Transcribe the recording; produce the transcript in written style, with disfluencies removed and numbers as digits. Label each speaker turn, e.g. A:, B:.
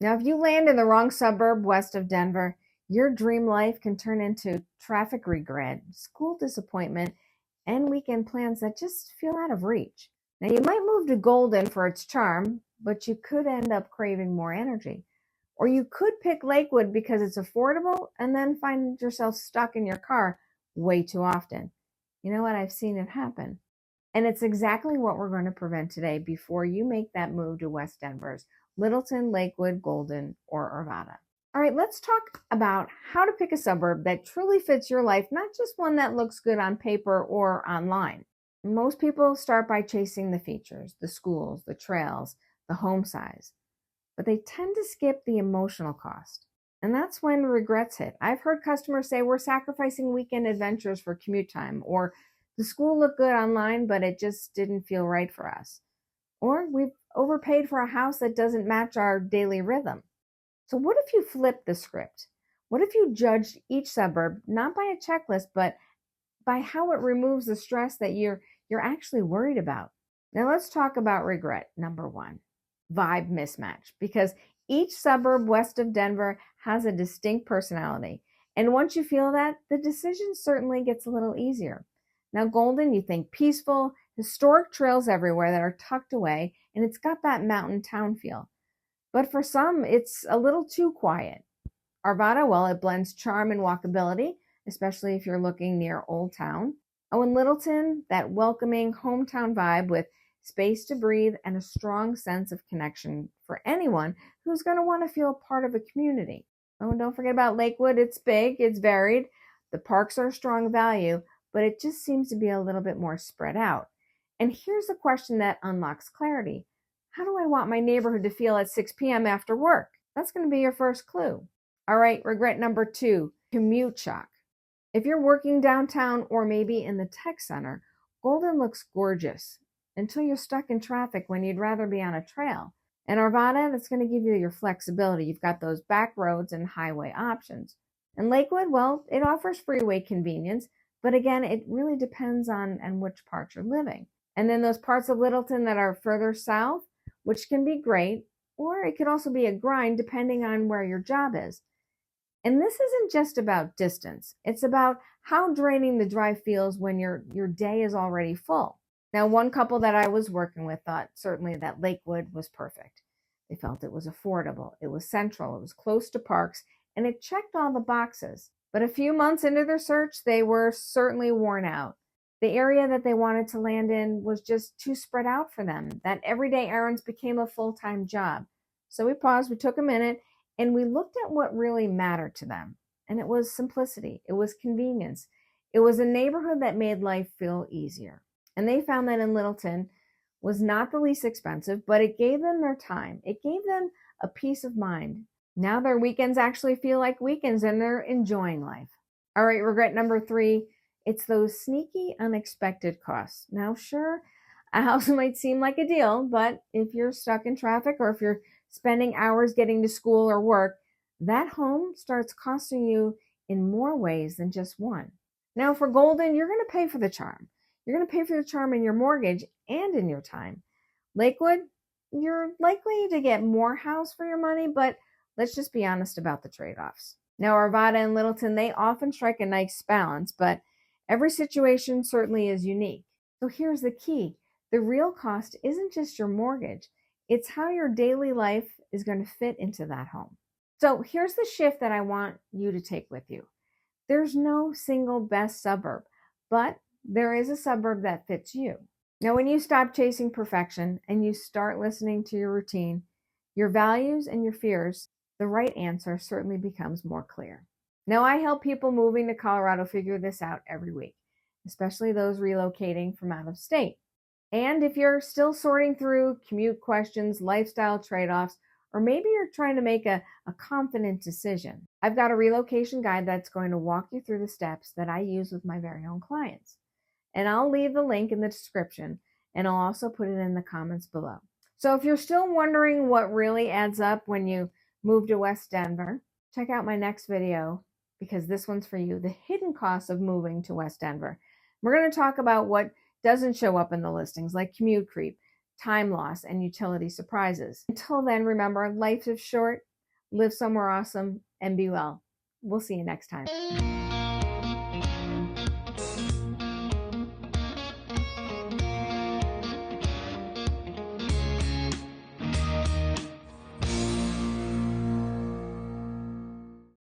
A: Now, if you land in the wrong suburb west of Denver, your dream life can turn into traffic regret, school disappointment, and weekend plans that just feel out of reach. Now, you might move to Golden for its charm, but you could end up craving more energy. Or you could pick Lakewood because it's affordable and then find yourself stuck in your car way too often. You know what? I've seen it happen. And it's exactly what we're going to prevent today before you make that move to West Denver's Littleton, Lakewood, Golden, or Arvada. All right, let's talk about how to pick a suburb that truly fits your life, not just one that looks good on paper or online. Most people start by chasing the features, the schools, the trails, the home size, but they tend to skip the emotional cost. And that's when regrets hit. I've heard customers say we're sacrificing weekend adventures for commute time, or the school looked good online, but it just didn't feel right for us. Or we've overpaid for a house that doesn't match our daily rhythm. So what if you flip the script? What if you judged each suburb not by a checklist, but by how it removes the stress that you're actually worried about? Now let's talk about regret. Number one, vibe mismatch, because each suburb west of Denver has a distinct personality. And once you feel that, the decision certainly gets a little easier. Now, Golden, you think peaceful, historic trails everywhere that are tucked away, and it's got that mountain town feel. But for some, it's a little too quiet. Arvada, well, it blends charm and walkability, especially if you're looking near Old Town. Oh, and Littleton, that welcoming hometown vibe with space to breathe and a strong sense of connection for anyone who's going to want to feel part of a community. Oh, and don't forget about Lakewood. It's big, it's varied. The parks are a strong value, but it just seems to be a little bit more spread out. And here's the question that unlocks clarity. How do I want my neighborhood to feel at 6 p.m. after work? That's going to be your first clue. All right, regret number two, commute shock. If you're working downtown or maybe in the tech center, Golden looks gorgeous until you're stuck in traffic when you'd rather be on a trail. And Arvada, that's going to give you your flexibility. You've got those back roads and highway options. And Lakewood, well, it offers freeway convenience, but again, it really depends on which part you're living. And then those parts of Littleton that are further south, which can be great, or it could also be a grind depending on where your job is. And this isn't just about distance. It's about how draining the drive feels when your day is already full. Now, one couple that I was working with thought certainly that Lakewood was perfect. They felt it was affordable, it was central, it was close to parks, and it checked all the boxes. But a few months into their search, they were certainly worn out. The area that they wanted to land in was just too spread out for them. That everyday errands became a full-time job. So we paused, we took a minute, and we looked at what really mattered to them. And it was simplicity. It was convenience. It was a neighborhood that made life feel easier. And they found that in Littleton was not the least expensive, but it gave them their time. It gave them a peace of mind. Now their weekends actually feel like weekends and they're enjoying life. All right, regret number three, it's those sneaky, unexpected costs. Now, sure, a house might seem like a deal, but if you're stuck in traffic or if you're spending hours getting to school or work, that home starts costing you in more ways than just one. Now, for Golden, you're going to pay for the charm. You're going to pay for the charm in your mortgage and in your time. Lakewood, you're likely to get more house for your money, but let's just be honest about the trade-offs. Now, Arvada and Littleton, they often strike a nice balance, but every situation certainly is unique. So here's the key. The real cost isn't just your mortgage. It's how your daily life is going to fit into that home. So here's the shift that I want you to take with you. There's no single best suburb, but there is a suburb that fits you. Now, when you stop chasing perfection and you start listening to your routine, your values and your fears, the right answer certainly becomes more clear. Now, I help people moving to Colorado figure this out every week, especially those relocating from out of state. And if you're still sorting through commute questions, lifestyle trade-offs, or maybe you're trying to make a confident decision, I've got a relocation guide that's going to walk you through the steps that I use with my very own clients. And I'll leave the link in the description, and I'll also put it in the comments below. So if you're still wondering what really adds up when you move to West Denver, check out my next video, because this one's for you, the hidden costs of moving to West Denver. We're going to talk about what doesn't show up in the listings, like commute creep, time loss, and utility surprises. Until then, remember, life is short, Live somewhere awesome and be well. We'll see you next time.